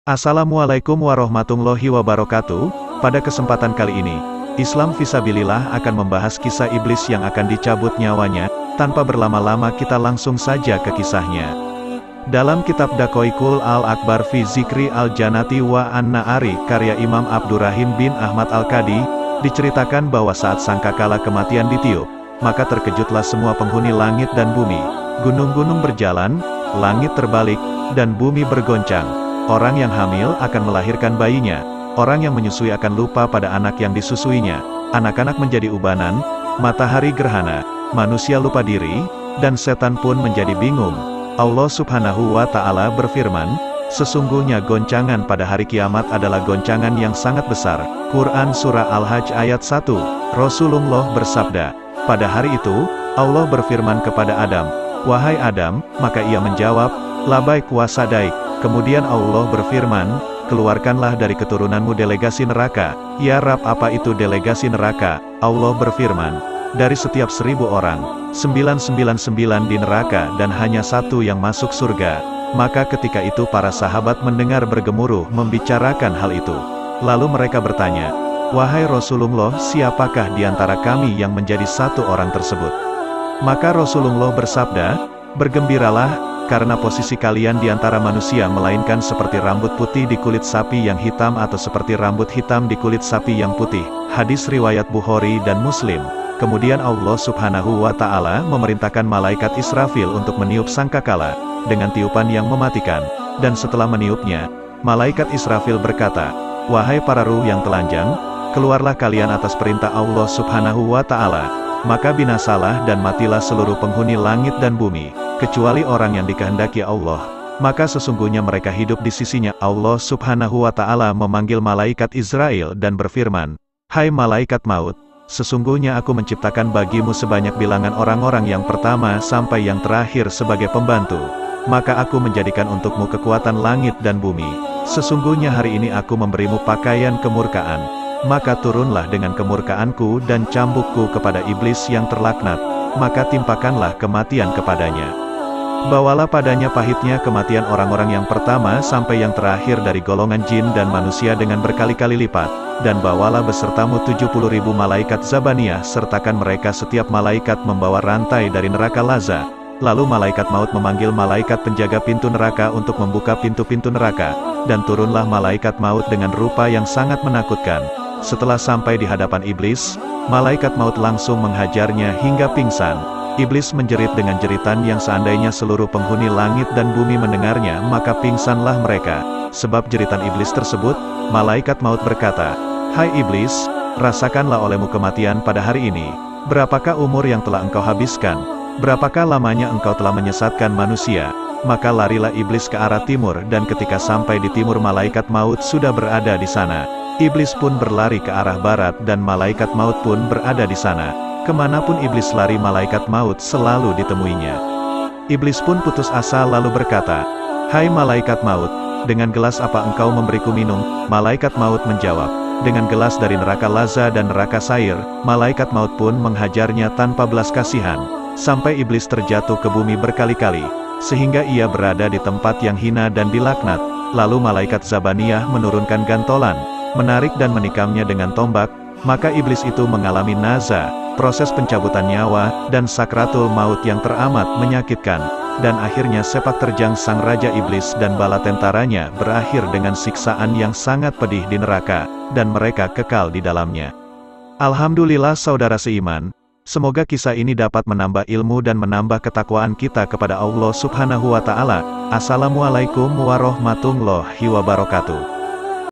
Assalamualaikum warahmatullahi wabarakatuh. Pada kesempatan kali ini, Islam Fisabilillah akan membahas kisah iblis yang akan dicabut nyawanya. Tanpa berlama-lama kita langsung saja ke kisahnya. Dalam kitab Daqaiqul Al-Akbar fi Zikri Al-Janati wa An-Na'ari karya Imam Abdurrahim bin Ahmad Al-Qadi, diceritakan bahwa saat sangkakala kematian ditiup, maka terkejutlah semua penghuni langit dan bumi. Gunung-gunung berjalan, langit terbalik, dan bumi bergoncang. Orang yang hamil akan melahirkan bayinya, orang yang menyusui akan lupa pada anak yang disusuinya, anak-anak menjadi ubanan, matahari gerhana, manusia lupa diri, dan setan pun menjadi bingung. Allah Subhanahu wa Ta'ala berfirman, sesungguhnya goncangan pada hari kiamat adalah goncangan yang sangat besar. Quran Surah Al-Hajj ayat 1. Rasulullah bersabda, pada hari itu, Allah berfirman kepada Adam, wahai Adam, maka ia menjawab, labaik wa sadaik. Kemudian Allah berfirman, keluarkanlah dari keturunanmu delegasi neraka. Ya Rab, apa itu delegasi neraka? Allah berfirman, dari setiap 1000 orang, 999 di neraka dan hanya 1 yang masuk surga. Maka ketika itu para sahabat mendengar bergemuruh membicarakan hal itu. Lalu mereka bertanya, wahai Rasulullah, siapakah di antara kami yang menjadi 1 orang tersebut? Maka Rasulullah bersabda, bergembiralah, karena posisi kalian di antara manusia melainkan seperti rambut putih di kulit sapi yang hitam atau seperti rambut hitam di kulit sapi yang putih. Hadis riwayat Bukhari dan Muslim. Kemudian Allah Subhanahu wa Ta'ala memerintahkan malaikat Israfil untuk meniup sangkakala, dengan tiupan yang mematikan. Dan setelah meniupnya, malaikat Israfil berkata, wahai para ruh yang telanjang, keluarlah kalian atas perintah Allah Subhanahu wa Ta'ala. Maka binasalah dan matilah seluruh penghuni langit dan bumi, kecuali orang yang dikehendaki Allah. Maka sesungguhnya mereka hidup di sisinya. Allah Subhanahu wa Ta'ala memanggil malaikat Israel dan berfirman, hai malaikat maut, sesungguhnya aku menciptakan bagimu sebanyak bilangan orang-orang yang pertama sampai yang terakhir sebagai pembantu. Maka aku menjadikan untukmu kekuatan langit dan bumi. Sesungguhnya hari ini aku memberimu pakaian kemurkaan. Maka turunlah dengan kemurkaanku dan cambukku kepada iblis yang terlaknat, maka timpakanlah kematian kepadanya. Bawalah padanya pahitnya kematian orang-orang yang pertama sampai yang terakhir dari golongan jin dan manusia dengan berkali-kali lipat, dan bawalah besertamu 70.000 malaikat Zabaniyah, sertakan mereka setiap malaikat membawa rantai dari neraka Laza. Lalu malaikat maut memanggil malaikat penjaga pintu neraka untuk membuka pintu-pintu neraka, dan turunlah malaikat maut dengan rupa yang sangat menakutkan. Setelah sampai di hadapan iblis, malaikat maut langsung menghajarnya hingga pingsan. Iblis menjerit dengan jeritan yang seandainya seluruh penghuni langit dan bumi mendengarnya maka pingsanlah mereka. Sebab jeritan iblis tersebut, malaikat maut berkata, hai iblis, rasakanlah olehmu kematian pada hari ini. Berapakah umur yang telah engkau habiskan? Berapakah lamanya engkau telah menyesatkan manusia? Maka larilah iblis ke arah timur, dan ketika sampai di timur malaikat maut sudah berada di sana. Iblis pun berlari ke arah barat dan malaikat maut pun berada di sana. Kemanapun iblis lari malaikat maut selalu ditemuinya. Iblis pun putus asa lalu berkata, hai malaikat maut, dengan gelas apa engkau memberiku minum? Malaikat maut menjawab, dengan gelas dari neraka Laza dan neraka Sair. Malaikat maut pun menghajarnya tanpa belas kasihan, sampai iblis terjatuh ke bumi berkali-kali, sehingga ia berada di tempat yang hina dan dilaknat. Lalu malaikat Zabaniyah menurunkan gantolan, menarik dan menikamnya dengan tombak, maka iblis itu mengalami naza, proses pencabutan nyawa, dan sakratul maut yang teramat menyakitkan, dan akhirnya sepak terjang sang raja iblis dan bala tentaranya berakhir dengan siksaan yang sangat pedih di neraka, dan mereka kekal di dalamnya. Alhamdulillah saudara seiman, semoga kisah ini dapat menambah ilmu dan menambah ketakwaan kita kepada Allah Subhanahu wa Ta'ala. Assalamualaikum warahmatullahi wabarakatuh.